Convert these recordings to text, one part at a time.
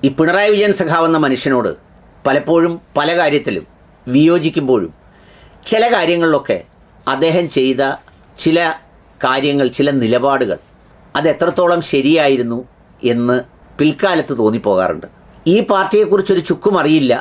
ഈ പിണറായി വിജയൻ സഖാവെന്ന മനുഷ്യനോട് പലപ്പോഴും പല കാര്യത്തിലും വിയോജിക്കുമ്പോഴും ചില കാര്യങ്ങളിലൊക്കെ അദ്ദേഹം ചെയ്ത ചില കാര്യങ്ങൾ, ചില നിലപാടുകൾ അത് എത്രത്തോളം ശരിയായിരുന്നു എന്ന് പിൽക്കാലത്ത് തോന്നിപ്പോകാറുണ്ട്. ഈ പാർട്ടിയെക്കുറിച്ചൊരു ചുക്കും അറിയില്ല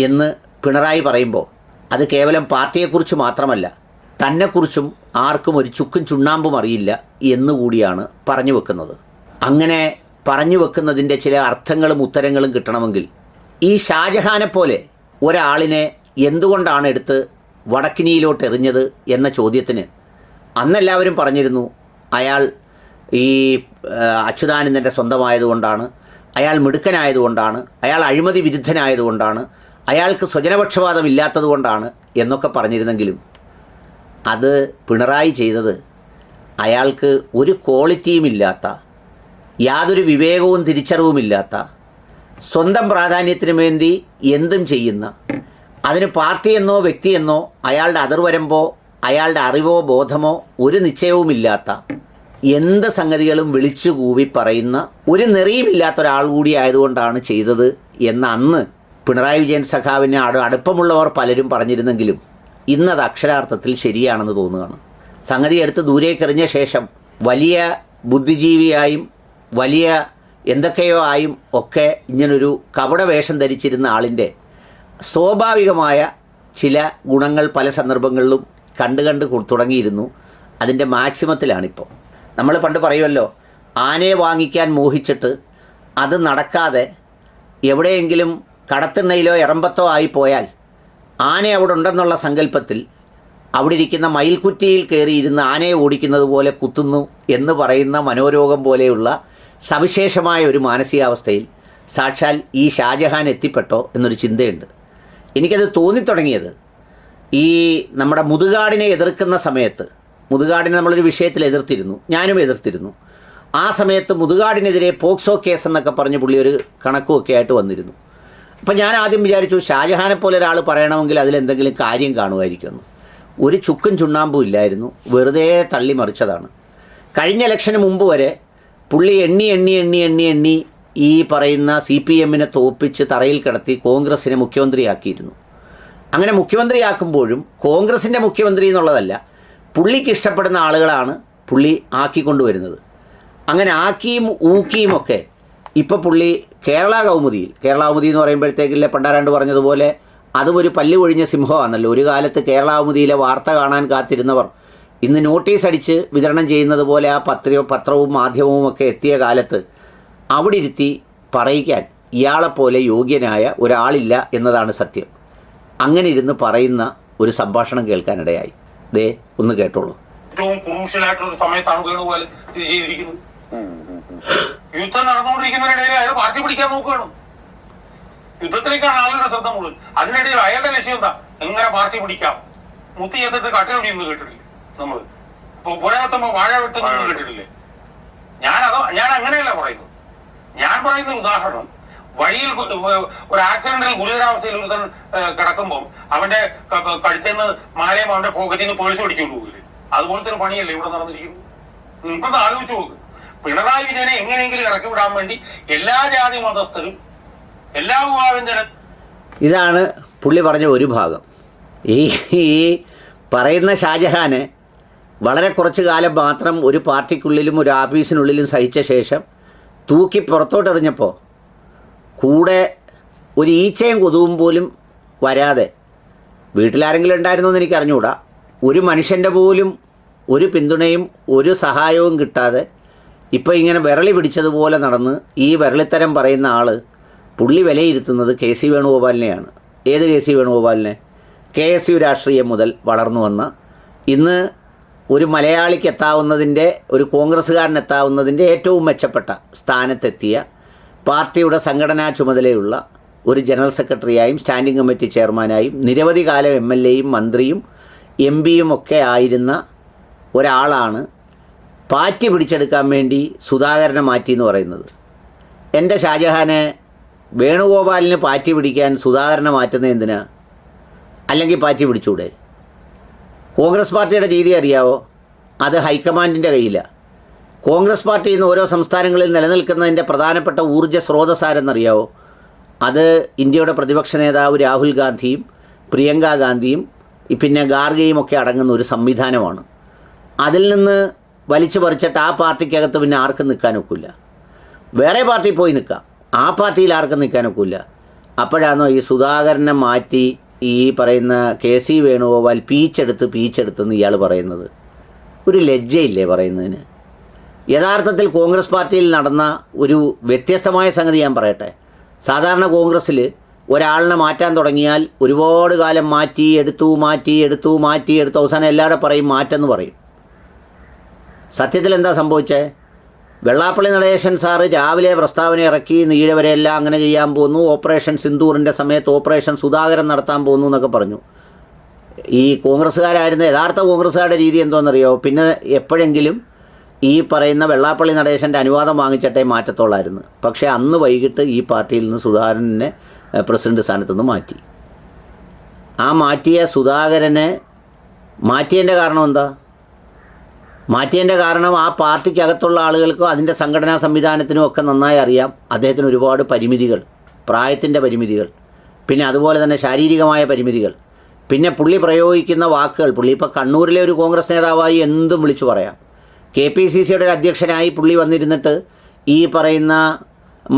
എന്ന് പിണറായി പറയുമ്പോൾ അത് കേവലം പാർട്ടിയെക്കുറിച്ച് മാത്രമല്ല, തന്നെക്കുറിച്ചും ആർക്കും ഒരു ചുക്കും ചുണ്ണാമ്പും അറിയില്ല എന്നുകൂടിയാണ് പറഞ്ഞു വെക്കുന്നത്. അങ്ങനെ പറഞ്ഞു വെക്കുന്നതിൻ്റെ ചില അർത്ഥങ്ങളും ഉത്തരങ്ങളും കിട്ടണമെങ്കിൽ ഈ ഷാജഹാനെ പോലെ ഒരാളിനെ എന്തുകൊണ്ടാണ് എടുത്ത് വടക്കിനിയിലോട്ട് എറിഞ്ഞത് എന്ന ചോദ്യത്തിന് അന്നെല്ലാവരും പറഞ്ഞിരുന്നു അയാൾ ഈ അച്യുതാനന്ദൻ്റെ സ്വന്തമായതുകൊണ്ടാണ്, അയാൾ മിടുക്കനായതുകൊണ്ടാണ്, അയാൾ അഴിമതി വിരുദ്ധനായതുകൊണ്ടാണ്, അയാൾക്ക് സ്വജനപക്ഷപാതം ഇല്ലാത്തതുകൊണ്ടാണ് എന്നൊക്കെ പറഞ്ഞിരുന്നെങ്കിലും അത് പിണറായി ചെയ്തത് അയാൾക്ക് ഒരു ക്വാളിറ്റിയുമില്ലാത്ത, യാതൊരു വിവേകവും തിരിച്ചറിവുമില്ലാത്ത, സ്വന്തം പ്രാധാന്യത്തിന് വേണ്ടി എന്തും ചെയ്യുന്ന, അതിന് പാർട്ടിയെന്നോ വ്യക്തിയെന്നോ അയാളുടെ അതിർവരമ്പോ അയാളുടെ അറിവോ ബോധമോ ഒരു നിശ്ചയവുമില്ലാത്ത, എന്ത് സംഗതികളും വിളിച്ചു കൂവി പറയുന്ന, ഒരു നെറിയുമില്ലാത്ത ഒരാൾ കൂടി ആയതുകൊണ്ടാണ് ചെയ്തത് എന്ന് അന്ന് പിണറായി വിജയൻ സഖാവിന് അടുപ്പമുള്ളവർ പലരും പറഞ്ഞിരുന്നെങ്കിലും ഇന്നത് അക്ഷരാർത്ഥത്തിൽ ശരിയാണെന്ന് തോന്നുകയാണ്. സംഗതി എടുത്ത് ദൂരേക്കെറിഞ്ഞ ശേഷം വലിയ ബുദ്ധിജീവിയായും വലിയ എന്തൊക്കെയോ ആയും ഒക്കെ ഇങ്ങനൊരു കപട വേഷം ധരിച്ചിരുന്ന ആളിൻ്റെ സ്വാഭാവികമായ ചില ഗുണങ്ങൾ പല സന്ദർഭങ്ങളിലും കണ്ട് തുടങ്ങിയിരുന്നു. അതിൻ്റെ മാക്സിമത്തിലാണിപ്പോൾ. നമ്മൾ പണ്ട് പറയുമല്ലോ, ആനയെ വാങ്ങിക്കാൻ മോഹിച്ചിട്ട് അത് നടക്കാതെ എവിടെയെങ്കിലും കടത്തിണ്ണയിലോ എറമ്പത്തോ ആയിപ്പോയാൽ ആന അവിടെ ഉണ്ടെന്നുള്ള സങ്കല്പത്തിൽ അവിടെ ഇരിക്കുന്ന മയിൽക്കുറ്റിയിൽ കയറിയിരുന്ന് ആനയെ ഓടിക്കുന്നത് പോലെ കുത്തുന്നു എന്ന് പറയുന്ന മനോരോഗം പോലെയുള്ള സവിശേഷമായ ഒരു മാനസികാവസ്ഥയിൽ സാക്ഷാൽ ഈ ഷാജഹാൻ എത്തിപ്പെട്ടോ എന്നൊരു ചിന്തയുണ്ട്. എനിക്കത് തോന്നിത്തുടങ്ങിയത് ഈ നമ്മുടെ മുതുകാടിനെ എതിർക്കുന്ന സമയത്ത്, മുതുകാടിനെ നമ്മളൊരു വിഷയത്തിൽ എതിർത്തിരുന്നു, ഞാനും എതിർത്തിരുന്നു. ആ സമയത്ത് മുതുകാടിനെതിരെ പോക്സോ കേസ് എന്നൊക്കെ പറഞ്ഞ് പുള്ളി ഒരു കണക്കുമൊക്കെ ആയിട്ട് വന്നിരുന്നു. അപ്പം ഞാൻ ആദ്യം വിചാരിച്ചു ഷാജഹാനെ പോലെ ഒരാൾ പറയണമെങ്കിൽ അതിലെന്തെങ്കിലും കാര്യം കാണുമായിരിക്കുമെന്ന്. ഒരു ചുക്കും ചുണ്ണാമ്പും ഇല്ലായിരുന്നു, വെറുതെ തള്ളി മറിച്ചതാണ്. കഴിഞ്ഞ ഇലക്ഷന് മുമ്പ് വരെ പുള്ളി എണ്ണി ഈ പറയുന്ന CPM-നെ തോൽപ്പിച്ച് തറയിൽ കിടത്തി കോൺഗ്രസിനെ മുഖ്യമന്ത്രിയാക്കിയിരുന്നു. അങ്ങനെ മുഖ്യമന്ത്രിയാക്കുമ്പോഴും കോൺഗ്രസിൻ്റെ മുഖ്യമന്ത്രി എന്നുള്ളതല്ല, പുള്ളിക്ക് ഇഷ്ടപ്പെടുന്ന ആളുകളാണ് പുള്ളി ആക്കിക്കൊണ്ടുവരുന്നത്. അങ്ങനെ ആക്കിയും ഊക്കിയും ഒക്കെ ഇപ്പോൾ പുള്ളി കേരള കൗമുദി എന്ന് പറയുമ്പോഴത്തേക്കില്ല പണ്ടാരാണ്ട് പറഞ്ഞതുപോലെ അതും ഒരു പല്ല് ഒഴിഞ്ഞ സിംഹമാണല്ലോ. ഒരു കാലത്ത് കേരള കൗമുദിയിലെ വാർത്ത കാണാൻ കാത്തിരുന്നവർ ഇന്ന് നോട്ടീസ് അടിച്ച് വിതരണം ചെയ്യുന്നത് പോലെ ആ പത്രവും മാധ്യമവും ഒക്കെ എത്തിയ കാലത്ത് അവിടെ ഇരുത്തി പറയിക്കാൻ ഇയാളെപ്പോലെ യോഗ്യനായ ഒരാളില്ല എന്നതാണ് സത്യം. അങ്ങനെ ഇരുന്ന് പറയുന്ന ഒരു സംഭാഷണം കേൾക്കാനിടയായി. ദേ ഒന്ന് കേട്ടോളൂ. ഏറ്റവും ക്രൂഷ്യലായിട്ടുള്ള സമയത്താണ് വേണുപോലെ ഇത് ചെയ്തിരിക്കുന്നത്. യുദ്ധം നടന്നുകൊണ്ടിരിക്കുന്നതിനിടയിൽ അയാൾ പാർട്ടി പിടിക്കാൻ നോക്കുകയാണ്. യുദ്ധത്തിലേക്കാണ് ആളുകളുടെ ശ്രദ്ധ മുഴുവൻ. അതിനിടയിൽ അയാളുടെ ലക്ഷ്യം എന്താ? എങ്ങനെ പാർട്ടി പിടിക്കാം. മുത്തി ചെയ്തിട്ട് കട്ടിലൊടിയെന്ന് കേട്ടിട്ടില്ലേ നമ്മൾ? ഇപ്പൊ പുഴകത്തുമ്പോ വാഴ വെട്ടുന്നു കേട്ടിട്ടില്ലേ? ഞാൻ അങ്ങനെയല്ല പറയുന്നത്. ഞാൻ പറയുന്ന ഉദാഹരണം, വഴിയിൽ ഒരു ആക്സിഡന്റിൽ ഗുരുതരാവസ്ഥയിൽ ഒരുത്തൻ കിടക്കുമ്പോൾ അവന്റെ കഴുത്തേന്ന് മാലയും അവന്റെ പോക്കറ്റിൽ നിന്ന് പേഴ്സ് പിടിച്ചുകൊണ്ട് പോകില്ലേ? അതുപോലത്തെ ഒരു പണിയല്ലേ ഇവിടെ നടന്നിരിക്കുന്നത്. നിങ്ങൾക്കൊന്ന് ആലോചിച്ച് നോക്ക്. പിണറായി വിജയനെ എങ്ങനെയെങ്കിലും ഇറക്കി വിടാൻ വേണ്ടി എല്ലാ ജാതി മതസ്ഥരും എല്ലാ വിഭാഗം ജന ഇതാണ് പുള്ളി പറഞ്ഞ ഒരു ഭാഗം. ഈ പറയുന്ന ഷാജഹാനെ വളരെ കുറച്ച് കാലം മാത്രം ഒരു പാർട്ടിക്കുള്ളിലും ഒരു ആഫീസിനുള്ളിലും സഹിച്ച ശേഷം തൂക്കി പുറത്തോട്ടെറിഞ്ഞപ്പോൾ കൂടെ ഒരു ഈച്ചയും കൊതുവും പോലും വരാതെ, വീട്ടിലാരെങ്കിലും ഉണ്ടായിരുന്നോ എന്ന് എനിക്ക് അറിഞ്ഞുകൂടാ, ഒരു മനുഷ്യൻ്റെ പോലും ഒരു പിന്തുണയും ഒരു സഹായവും കിട്ടാതെ ഇപ്പോൾ ഇങ്ങനെ വിരളി പിടിച്ചതുപോലെ നടന്ന് ഈ വിരളിത്തരം പറയുന്ന ആൾ പുള്ളി വിലയിരുത്തുന്നത് KC വേണുഗോപാലിനെയാണ്. ഏത് KC വേണുഗോപാലിനെ? KSU രാഷ്ട്രീയം മുതൽ വളർന്നു വന്ന, ഇന്ന് ഒരു മലയാളിക്ക് എത്താവുന്നതിൻ്റെ, ഒരു കോൺഗ്രസ്സുകാരനെത്താവുന്നതിൻ്റെ ഏറ്റവും മെച്ചപ്പെട്ട സ്ഥാനത്തെത്തിയ, പാർട്ടിയുടെ സംഘടനാ ചുമതലയുള്ള ഒരു ജനറൽ സെക്രട്ടറിയായും സ്റ്റാൻഡിംഗ് കമ്മിറ്റി ചെയർമാനായും നിരവധി കാലം MLA-യും മന്ത്രിയും MP-യും ഒക്കെ ആയിരുന്ന ഒരാളാണ് പാർട്ടി പിടിച്ചെടുക്കാൻ വേണ്ടി സുധാകരനെ മാറ്റി എന്ന് പറയുന്നത്. എൻ്റെ ഷാജഹാനെ വേണുഗോപാലിന് പാർട്ടി പിടിക്കാൻ സുധാകരനെ മാറ്റുന്നത് എന്തിനാ? അല്ലെങ്കിൽ പാർട്ടി പിടിച്ചൂടെ? കോൺഗ്രസ് പാർട്ടിയുടെ രീതി അറിയാവോ? അത് ഹൈക്കമാൻഡിൻ്റെ കയ്യിലാണ്. കോൺഗ്രസ് പാർട്ടി ഇന്ന് ഓരോ സംസ്ഥാനങ്ങളിൽ നിലനിൽക്കുന്നതിൻ്റെ പ്രധാനപ്പെട്ട ഊർജ്ജ സ്രോതസ്സാരെന്നറിയാവോ? അത് ഇന്ത്യയുടെ പ്രതിപക്ഷ നേതാവ് രാഹുൽ ഗാന്ധിയും പ്രിയങ്ക ഗാന്ധിയും പിന്നെ ഗാർഗയും ഒക്കെ അടങ്ങുന്ന ഒരു സംവിധാനമാണ്. അതിൽ നിന്ന് വലിച്ചു പറിച്ചിട്ട് ആ പാർട്ടിക്കകത്ത് പിന്നെ ആർക്കും നിൽക്കാനൊക്കില്ല. വേറെ പാർട്ടി പോയി നിൽക്കാം, ആ പാർട്ടിയിൽ ആർക്കും നിൽക്കാനൊക്കില്ല. അപ്പോഴാണോ ഈ സുധാകരനെ മാറ്റി ഈ പറയുന്ന KC വേണുഗോപാൽ പീച്ചെടുത്തെന്ന് ഇയാൾ പറയുന്നത്? ഒരു ലജ്ജയില്ലേ പറയുന്നതിന്? യഥാർത്ഥത്തിൽ കോൺഗ്രസ് പാർട്ടിയിൽ നടന്ന ഒരു വ്യത്യസ്തമായ സംഗതി ഞാൻ പറയട്ടെ. സാധാരണ കോൺഗ്രസ്സിൽ ഒരാളിനെ മാറ്റാൻ തുടങ്ങിയാൽ ഒരുപാട് കാലം മാറ്റിയെടുത്തു അവസാനം എല്ലാവരും പറയും മാറ്റെന്ന് പറയും. സത്യത്തിൽ എന്താ സംഭവിച്ചത്? വെള്ളാപ്പള്ളി നടേശൻ സാറ് രാവിലെ പ്രസ്താവന ഇറക്കി ഈഴവരെയെല്ലാം അങ്ങനെ ചെയ്യാൻ പോകുന്നു, ഓപ്പറേഷൻ സിന്ദൂറിൻ്റെ സമയത്ത് ഓപ്പറേഷൻ സുധാകരൻ നടത്താൻ പോകുന്നു എന്നൊക്കെ പറഞ്ഞു. ഈ കോൺഗ്രസ്സുകാരായിരുന്ന യഥാർത്ഥ കോൺഗ്രസ്സുകാരുടെ രീതി എന്തോന്നറിയോ? പിന്നെ എപ്പോഴെങ്കിലും ഈ പറയുന്ന വെള്ളാപ്പള്ളി നടേശൻ്റെ അനുവാദം വാങ്ങിച്ചിട്ടേ മാറ്റത്തുള്ളായിരുന്നു. പക്ഷേ അന്ന് വൈകിട്ട് ഈ പാർട്ടിയിൽ നിന്ന് സുധാകരനെ പ്രസിഡന്റ് സ്ഥാനത്ത് നിന്ന് മാറ്റി. ആ മാറ്റിയ സുധാകരനെ മാറ്റിയതിൻ്റെ കാരണം എന്താ? മാറ്റിയതിൻ്റെ കാരണം ആ പാർട്ടിക്കകത്തുള്ള ആളുകൾക്കും അതിൻ്റെ സംഘടനാ സംവിധാനത്തിനും ഒക്കെ നന്നായി അറിയാം അദ്ദേഹത്തിന് ഒരുപാട് പരിമിതികൾ, പ്രായത്തിൻ്റെ പരിമിതികൾ, പിന്നെ അതുപോലെ തന്നെ ശാരീരികമായ പരിമിതികൾ, പിന്നെ പുള്ളി പ്രയോഗിക്കുന്ന വാക്കുകൾ. പുള്ളി ഇപ്പോൾ കണ്ണൂരിലെ ഒരു കോൺഗ്രസ് നേതാവായി എന്തും വിളിച്ചു പറയാം. KPCCയുടെ ഒരു അധ്യക്ഷനായി പുള്ളി വന്നിരുന്നിട്ട് ഈ പറയുന്ന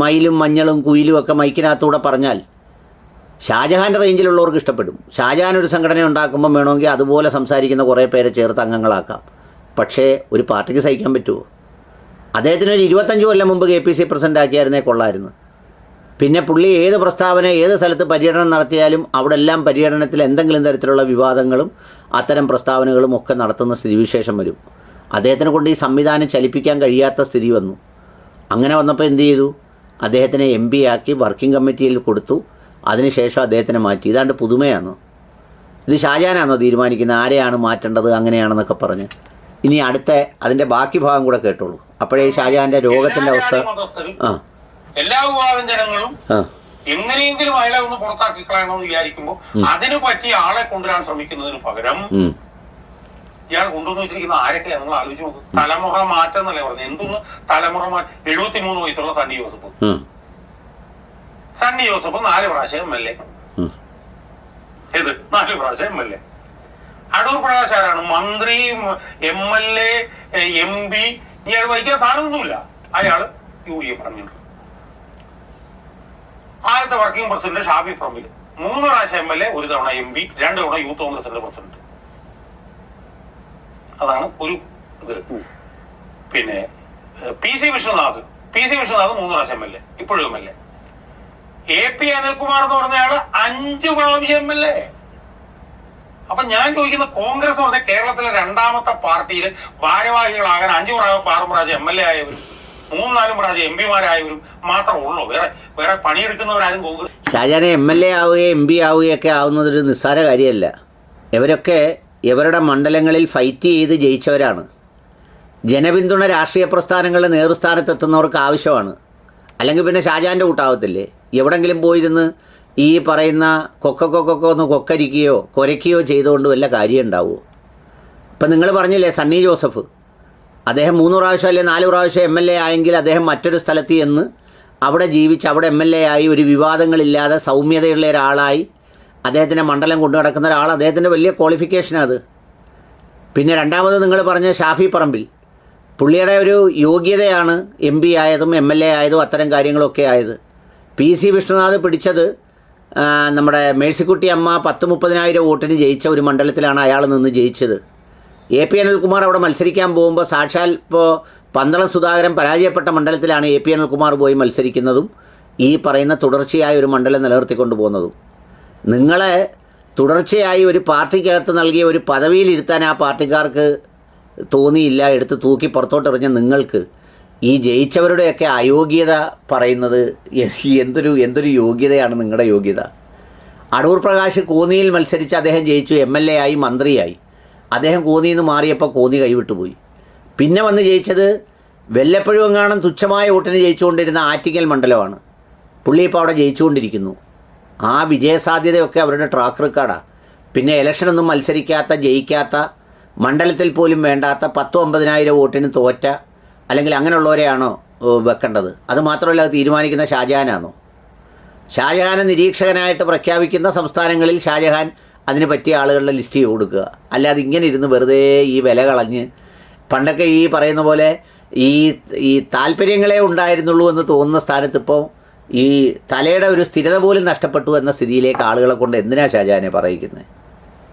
മയിലും മഞ്ഞളും കുയിലും ഒക്കെ മൈക്കിനകത്തൂടെ പറഞ്ഞാൽ ഷാജഹാൻ്റെ റേഞ്ചിലുള്ളവർക്ക് ഇഷ്ടപ്പെടും. ഷാജഹാൻ ഒരു സംഘടന ഉണ്ടാക്കുമ്പം വേണമെങ്കിൽ അതുപോലെ സംസാരിക്കുന്ന കുറേ പേരെ ചേർത്ത് അംഗങ്ങളാക്കാം. പക്ഷേ ഒരു പാർട്ടിക്ക് സഹിക്കാൻ പറ്റുമോ? അദ്ദേഹത്തിന് ഒരു 25 കൊല്ലം മുമ്പ് KPC പ്രസിഡൻ്റ് ആക്കിയായിരുന്നേ കൊള്ളായിരുന്നു. പിന്നെ പുള്ളി ഏത് പ്രസ്താവന ഏത് സ്ഥലത്ത് പര്യടനം നടത്തിയാലും അവിടെ എല്ലാം പര്യടനത്തിൽ എന്തെങ്കിലും തരത്തിലുള്ള വിവാദങ്ങളും അത്തരം പ്രസ്താവനകളും ഒക്കെ നടത്തുന്ന സ്ഥിതിവിശേഷം വരും. അദ്ദേഹത്തിനെ കൊണ്ട് ഈ സംവിധാനം ചലിപ്പിക്കാൻ കഴിയാത്ത സ്ഥിതി വന്നു. അങ്ങനെ വന്നപ്പോൾ എന്ത് ചെയ്തു? അദ്ദേഹത്തിനെ MP ആക്കി വർക്കിംഗ് കമ്മിറ്റിയിൽ കൊടുത്തു. അതിനുശേഷം അദ്ദേഹത്തിനെ മാറ്റി. ഇതാണ്ട് പുതുമയാണോ? ഇത് ഷാജഹാനാണോ തീരുമാനിക്കുന്നത് ആരെയാണ് മാറ്റേണ്ടത് അങ്ങനെയാണെന്നൊക്കെ പറഞ്ഞ്? ഇനി അടുത്ത അതിൻ്റെ ബാക്കി ഭാഗം കൂടെ കേട്ടോളൂ. അപ്പോഴേ ഷാജഹാൻ്റെ രോഗത്തിൻ്റെ അവസ്ഥ. എല്ലാ വിഭാഗം ജനങ്ങളും എങ്ങനെയെങ്കിലും അയാളെ ഒന്ന് പുറത്താക്കി കളയണമെന്ന് വിചാരിക്കുമ്പോൾ അതിന് പറ്റിയ ആളെ കൊണ്ടുവരാൻ ശ്രമിക്കുന്നതിന് പകരം ഇയാൾ കൊണ്ടുവന്ന് വെച്ചിരിക്കുന്ന ആരൊക്കെയാണ് നിങ്ങൾ ആലോചിച്ച് നോക്കും. തലമുറ മാറ്റം എന്നല്ലേ പറഞ്ഞത്. എന്തൊന്ന് തലമുറ മാറ്റം? 73 വയസ്സുള്ള സണ്ണി ജോസഫ് 4 പ്രാവശ്യം MLA. 4 പ്രാവശ്യം MLA. അടൂർ പ്രകാശ് ആരാണ്? മന്ത്രി, MLA, MP. ഇയാൾ വഹിക്കാൻ സാധനമൊന്നുമില്ല. അയാള് UDF പറഞ്ഞിട്ടുണ്ട്. ആദ്യത്തെ വർക്കിംഗ് പ്രസിഡന്റ് ഷാഫി പറമ്പിൽ 3 പ്രാവശ്യം MLA, 1 തവണ MP, 2 തവണ യൂത്ത് കോൺഗ്രസിന്റെ പ്രസിഡന്റ്. അതാണ് ഒരു ഇത്. പിന്നെ PC വിശ്വനാഥ് 3 പ്രാവശ്യം MLA, ഇപ്പോഴും MLA. AP അനിൽകുമാർ എന്ന് പറഞ്ഞ ആള് 5 പ്രാവശ്യം MLA. അപ്പൊ ഞാൻ ചോദിക്കുന്ന കോൺഗ്രസ് പറഞ്ഞ കേരളത്തിലെ 2ാമത്തെ പാർട്ടിയിൽ ഭാരവാഹികളാകാൻ 5 പ്രാവശ്യം MLA ആയവരും 3-4 പ്രാവശ്യം MP-മാരായവരും മാത്രമേ ഉള്ളൂ. വേറെ പണിയെടുക്കുന്നവരാരും കോൺഗ്രസ്. ഷാജഹാനെ MLA ആവുകയും MP ആവുകയൊക്കെ ആവുന്നതൊരു നിസ്സാര കാര്യമല്ല. ഇവരൊക്കെ ഇവരുടെ മണ്ഡലങ്ങളിൽ ഫൈറ്റ് ചെയ്ത് ജയിച്ചവരാണ്. ജനപിന്തുണ രാഷ്ട്രീയ പ്രസ്ഥാനങ്ങളുടെ നേതൃസ്ഥാനത്തെത്തുന്നവർക്ക് ആവശ്യമാണ്. അല്ലെങ്കിൽ പിന്നെ ഷാജഹാൻ്റെ കൂട്ടാവത്തില്ലേ? എവിടെങ്കിലും പോയിരുന്ന് ഈ പറയുന്ന കൊക്കൊക്കെ ഒന്ന് കൊക്കരിക്കുകയോ കുരയ്ക്കുകയോ ചെയ്തുകൊണ്ട് വല്ല കാര്യം ഉണ്ടാവുമോ? ഇപ്പം നിങ്ങൾ പറഞ്ഞില്ലേ സണ്ണി ജോസഫ്, അദ്ദേഹം 3 പ്രാവശ്യം അല്ലെങ്കിൽ 4 പ്രാവശ്യം MLA ആയെങ്കിൽ അദ്ദേഹം മറ്റൊരു സ്ഥലത്ത് ചെന്ന് അവിടെ ജീവിച്ച് അവിടെ MLA ആയി ഒരു വിവാദങ്ങളില്ലാതെ സൗമ്യതയുള്ള ഒരാളായി അദ്ദേഹത്തിൻ്റെ മണ്ഡലം കൊണ്ടു നടക്കുന്ന ഒരാൾ. അദ്ദേഹത്തിൻ്റെ വലിയ ക്വാളിഫിക്കേഷനാണ് അത്. പിന്നെ രണ്ടാമത് നിങ്ങൾ പറഞ്ഞ ഷാഫി പറമ്പിൽ, പുള്ളിയുടെ ഒരു യോഗ്യതയാണ് MP ആയതും MLA ആയതും അത്തരം കാര്യങ്ങളൊക്കെ ആയത്. PC വിശ്വനാഥ് പിടിച്ചത് നമ്മുടെ മേഴ്സിക്കുട്ടി അമ്മ 10-30,000 വോട്ടിന് ജയിച്ച ഒരു മണ്ഡലത്തിലാണ് അയാൾ നിന്ന് ജയിച്ചത്. AP അനിൽകുമാർ അവിടെ മത്സരിക്കാൻ പോകുമ്പോൾ സാക്ഷാൽ ഇപ്പോൾ പന്തളം സുധാകരൻ പരാജയപ്പെട്ട മണ്ഡലത്തിലാണ് AP അനിൽകുമാർ പോയി മത്സരിക്കുന്നതും ഈ പറയുന്ന തുടർച്ചയായ ഒരു മണ്ഡലം നിലനിർത്തിക്കൊണ്ട് പോകുന്നതും. നിങ്ങളെ തുടർച്ചയായി ഒരു പാർട്ടിക്കകത്ത് നൽകിയ ഒരു പദവിയിലിരുത്താൻ ആ പാർട്ടിക്കാർക്ക് തോന്നിയില്ല. എടുത്ത് തൂക്കി പുറത്തോട്ടെറിഞ്ഞ നിങ്ങൾക്ക് ഈ ജയിച്ചവരുടെയൊക്കെ അയോഗ്യത പറയുന്നത് എന്തൊരു യോഗ്യതയാണ് നിങ്ങളുടെ യോഗ്യത? അടൂർ പ്രകാശ് കോന്നിയിൽ മത്സരിച്ച് അദ്ദേഹം ജയിച്ചു, MLA ആയി, മന്ത്രിയായി. അദ്ദേഹം കോന്നിയിൽ നിന്ന് മാറിയപ്പോൾ കോന്നി കൈവിട്ടുപോയി. പിന്നെ വന്ന് ജയിച്ചത് വല്ലപ്പോഴും തുച്ഛമായ വോട്ടിന് ജയിച്ചുകൊണ്ടിരുന്ന ആറ്റിങ്ങൽ മണ്ഡലമാണ്. പുള്ളി ഇപ്പോൾ അവിടെ ജയിച്ചുകൊണ്ടിരിക്കുന്നു. ആ വിജയസാധ്യതയൊക്കെ അവരുടെ ട്രാക്ക് റെക്കോർഡാണ്. പിന്നെ ഇലക്ഷനൊന്നും മത്സരിക്കാത്ത, ജയിക്കാത്ത, മണ്ഡലത്തിൽ പോലും വേണ്ടാത്ത 10-9,000 വോട്ടിന് തോറ്റ അല്ലെങ്കിൽ അങ്ങനെയുള്ളവരെയാണോ വെക്കേണ്ടത്? അത് മാത്രമല്ല, അത് തീരുമാനിക്കുന്ന ഷാജഹാനാണോ? ഷാജഹാനെ നിരീക്ഷകനായിട്ട് പ്രഖ്യാപിക്കുന്ന സംസ്ഥാനങ്ങളിൽ ഷാജഹാൻ അതിന് പറ്റിയ ആളുകളുടെ ലിസ്റ്റ് കൊടുക്കുക. അല്ലാതെ ഇങ്ങനെ ഇരുന്ന് വെറുതെ ഈ വില കളഞ്ഞ് പണ്ടൊക്കെ ഈ പറയുന്ന പോലെ ഈ താല്പര്യങ്ങളെ ഉണ്ടായിരുന്നുള്ളൂ എന്ന് തോന്നുന്ന സ്ഥാനത്ത് ഇപ്പോൾ ഈ തലയുടെ ഒരു സ്ഥിരത പോലും നഷ്ടപ്പെട്ടു എന്ന സ്ഥിതിയിലേക്ക് ആളുകളെ കൊണ്ട് എന്തിനാ ഷാജഹാനെ പറയിക്കുന്നത്?